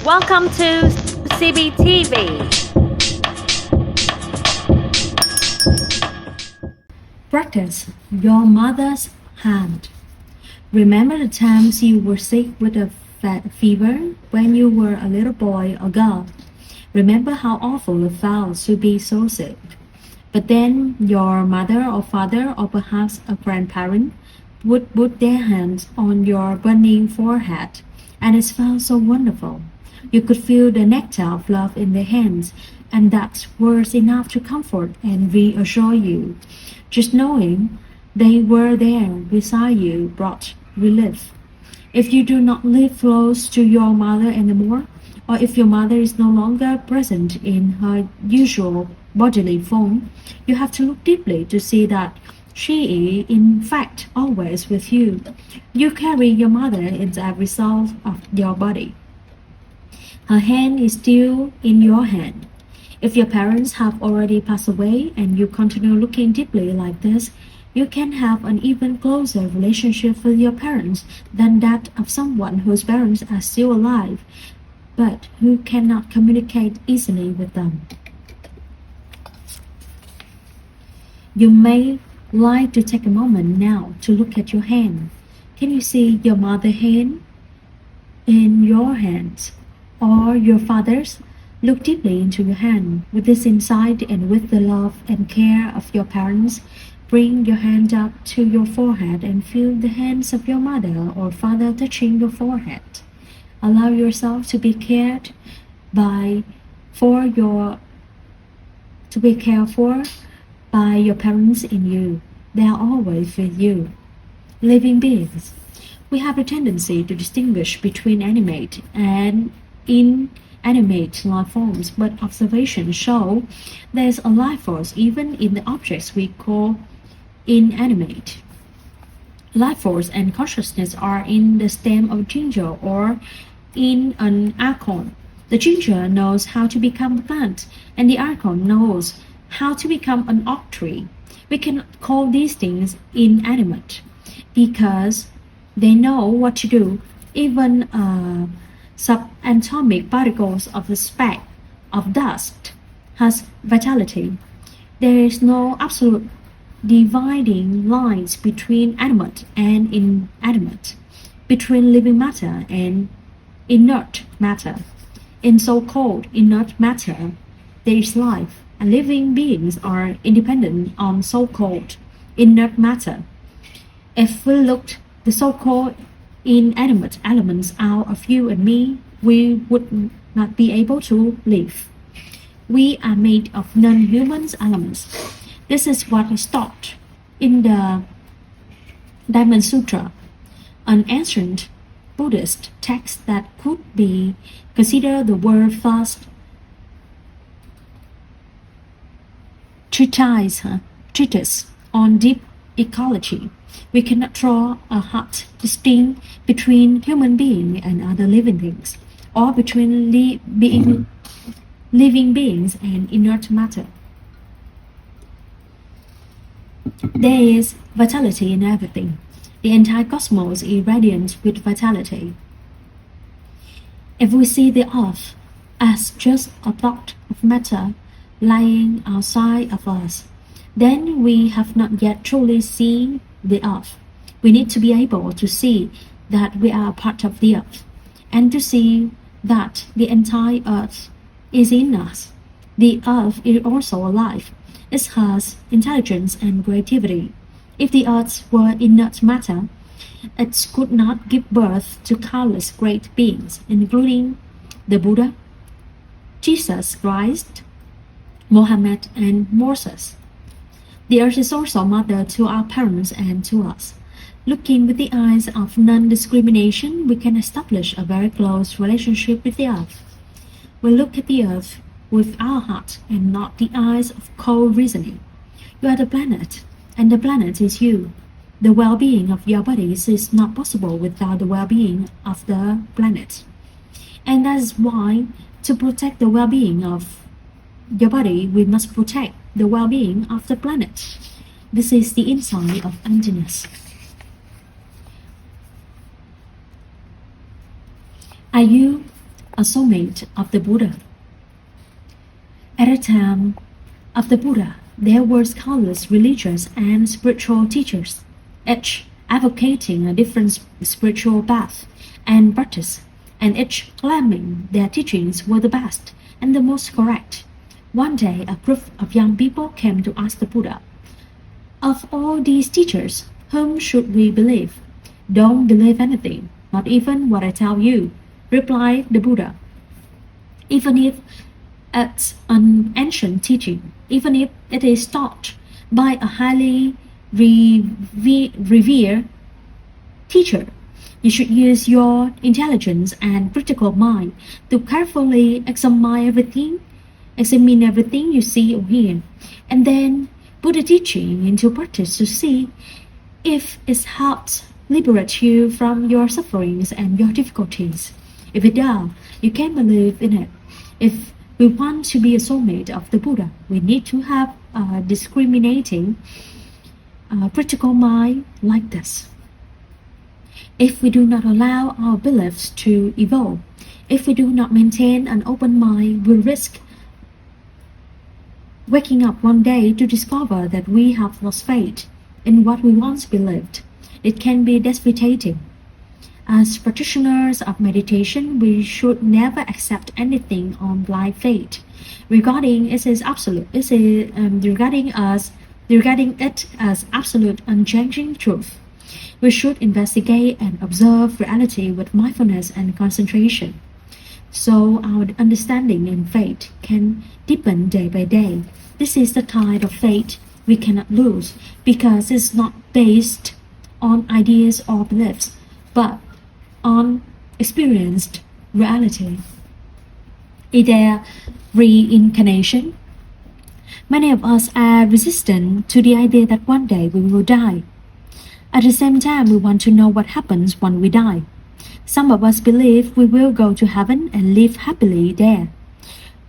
Welcome to CBTV. Practice your mother's hand. Remember the times you were sick with a fever when you were a little boy or girl. Remember how awful it felt to be so sick. But then your mother or father or perhaps a grandparent would put their hands on your burning forehead, and it felt so wonderful. You could feel the nectar of love in their hands, and that was enough to comfort and reassure you. Just knowing they were there beside you brought relief. If you do not live close to your mother anymore, or if your mother is no longer present in her usual bodily form, you have to look deeply to see that she is, in fact, always with you. You carry your mother in every cell of your body. Her hand is still in your hand. If your parents have already passed away and you continue looking deeply like this, you can have an even closer relationship with your parents than that of someone whose parents are still alive, but who cannot communicate easily with them. You may like to take a moment now to look at your hand. Can you see your mother's hand in your hands, or your father's? Look deeply into your hand. With this insight and with the love and care of your parents, bring your hand up to your forehead and feel the hands of your mother or father touching your forehead. Allow yourself to be cared for by your parents in you. They are always with you. Living beings. We have a tendency to distinguish between animate and inanimate life forms, but observations show there's a life force even in the objects we call inanimate. Life force and consciousness are in the stem of a ginger or in an acorn. The ginger knows how to become a plant, and the acorn knows how to become an oak tree. We cannot call these things inanimate because they know what to do. Even subatomic particles of the speck of dust has vitality. There is no absolute dividing lines between animate and inanimate, between living matter and inert matter. In so-called inert matter, there is life, and living beings are independent on so-called inert matter. If we looked the so-called inanimate elements out of you and me, we would not be able to live. We are made of non-human elements. This is what is taught in the Diamond Sutra, an ancient Buddhist text that could be considered the world's first treatise on deep ecology. We cannot draw a hard distinction between human being and other living things, or between living beings and inert matter. There is vitality in everything. The entire cosmos is radiant with vitality. If we see the earth as just a block of matter lying outside of us, then we have not yet truly seen the earth. We need to be able to see that we are a part of the earth, and to see that the entire earth is in us. The earth is also alive. It has intelligence and creativity. If the earth were inert matter, it could not give birth to countless great beings, including the Buddha, Jesus Christ, Mohammed, and Moses. The earth is also mother to our parents and to us. Looking with the eyes of non-discrimination, we can establish a very close relationship with the earth. We look at the earth with our heart and not the eyes of cold reasoning. You are the planet, and the planet is you. The well-being of your bodies is not possible without the well-being of the planet. And that is why, to protect the well-being of your body, we must protect the well-being of the planet. This is the insight of emptiness. Are you a soulmate of the Buddha. At the time of the Buddha, there were countless religious and spiritual teachers, each advocating a different spiritual path and practice, and each claiming their teachings were the best and the most correct. One day, a group of young people came to ask the Buddha, "Of all these teachers, whom should we believe?" "Don't believe anything, not even what I tell you," replied the Buddha. "Even if it's an ancient teaching, even if it is taught by a highly revered teacher, you should use your intelligence and critical mind to carefully examine everything you see or hear, and then put the teaching into practice to see if it helps liberate you from your sufferings and your difficulties. If it does, you can believe in it. If we want to be a soulmate of the Buddha, we need to have a discriminating, critical mind like this. If we do not allow our beliefs to evolve, if we do not maintain an open mind, we risk waking up one day to discover that we have lost faith in what we once believed. It can be devastating. As practitioners of meditation, we should never accept anything on blind faith, regarding it as absolute. Regarding it as absolute, unchanging truth. We should investigate and observe reality with mindfulness and concentration, so our understanding and faith can deepen day by day. This is the kind of faith we cannot lose, because it's not based on ideas or beliefs, but on experienced reality. Is there reincarnation? Many of us are resistant to the idea that one day we will die. At the same time, we want to know what happens when we die. Some of us believe we will go to heaven and live happily there.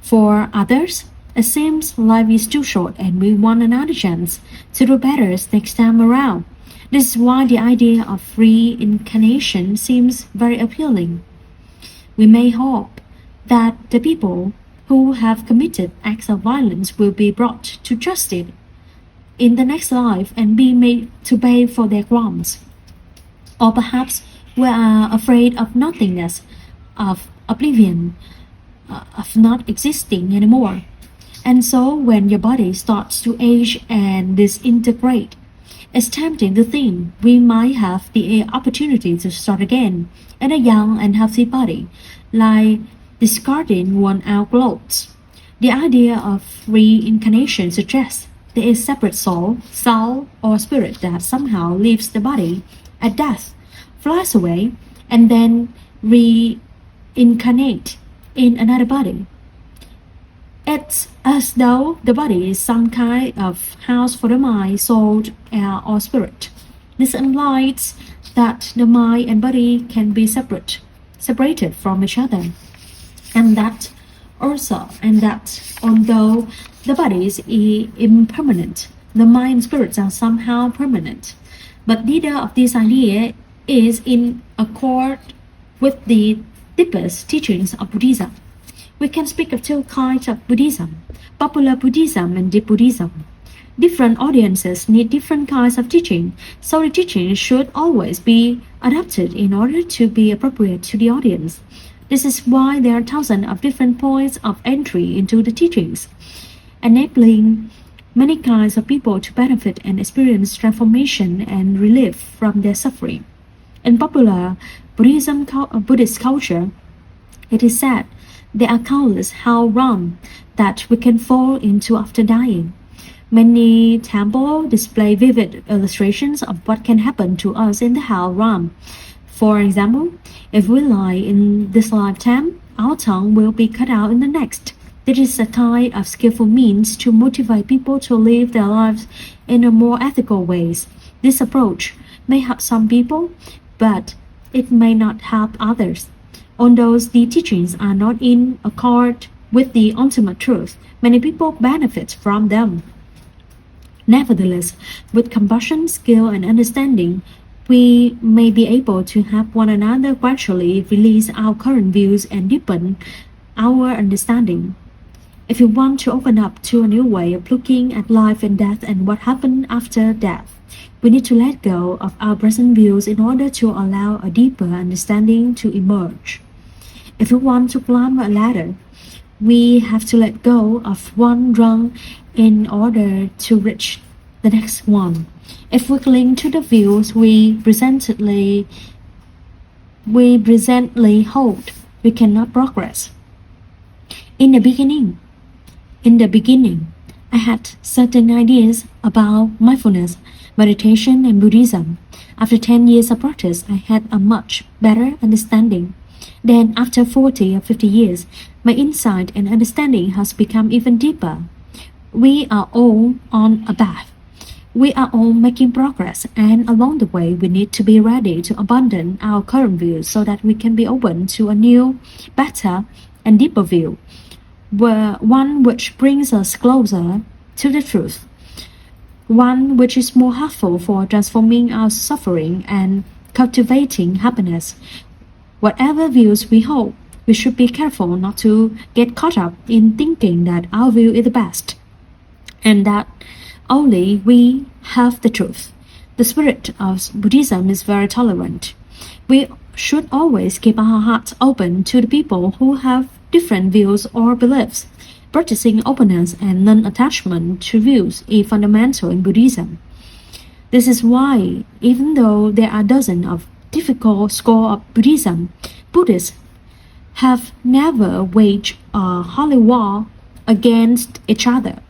For others, it seems life is too short and we want another chance to do better next time around. This is why the idea of reincarnation seems very appealing. We may hope that the people who have committed acts of violence will be brought to justice in the next life and be made to pay for their crimes. Or perhaps we are afraid of nothingness, of oblivion, of not existing anymore. And so when your body starts to age and disintegrate, it's tempting to think we might have the opportunity to start again in a young and healthy body, like discarding worn-out clothes. The idea of reincarnation suggests there is a separate soul, or spirit that somehow leaves the body at death, flies away, and then reincarnate in another body. It's as though the body is some kind of house for the mind, soul, or spirit. This implies that the mind and body can be separated from each other, and that although the body is impermanent, the mind and spirits are somehow permanent. But neither of these ideas is in accord with the deepest teachings of Buddhism. We can speak of two kinds of Buddhism: popular Buddhism and deep Buddhism. Different audiences need different kinds of teaching, so the teaching should always be adapted in order to be appropriate to the audience. This is why there are thousands of different points of entry into the teachings, enabling many kinds of people to benefit and experience transformation and relief from their suffering. In popular Buddhist culture, it is said there are countless hell realms that we can fall into after dying. Many temples display vivid illustrations of what can happen to us in the hell realm. For example, if we lie in this lifetime, our tongue will be cut out in the next. This is a kind of skillful means to motivate people to live their lives in a more ethical ways. This approach may help some people, but it may not help others. Although the teachings are not in accord with the ultimate truth, many people benefit from them. Nevertheless, with compassion, skill, and understanding, we may be able to help one another gradually release our current views and deepen our understanding. If you want to open up to a new way of looking at life and death and what happened after death, we need to let go of our present views in order to allow a deeper understanding to emerge. If we want to climb a ladder, we have to let go of one rung in order to reach the next one. If we cling to the views we presently hold, we cannot progress. In the beginning, I had certain ideas about mindfulness, meditation, and Buddhism. After 10 years of practice, I had a much better understanding. Then, after 40 or 50 years, my insight and understanding has become even deeper. We are all on a path. We are all making progress, and along the way, we need to be ready to abandon our current views so that we can be open to a new, better, and deeper view, one which brings us closer to the truth, one which is more helpful for transforming our suffering and cultivating happiness. Whatever views we hold, we should be careful not to get caught up in thinking that our view is the best, and that only we have the truth. The spirit of Buddhism is very tolerant. We should always keep our hearts open to the people who have different views or beliefs. Practicing openness and non-attachment to views is fundamental in Buddhism. This is why, even though there are dozens of difficult schools of Buddhism, Buddhists have never waged a holy war against each other.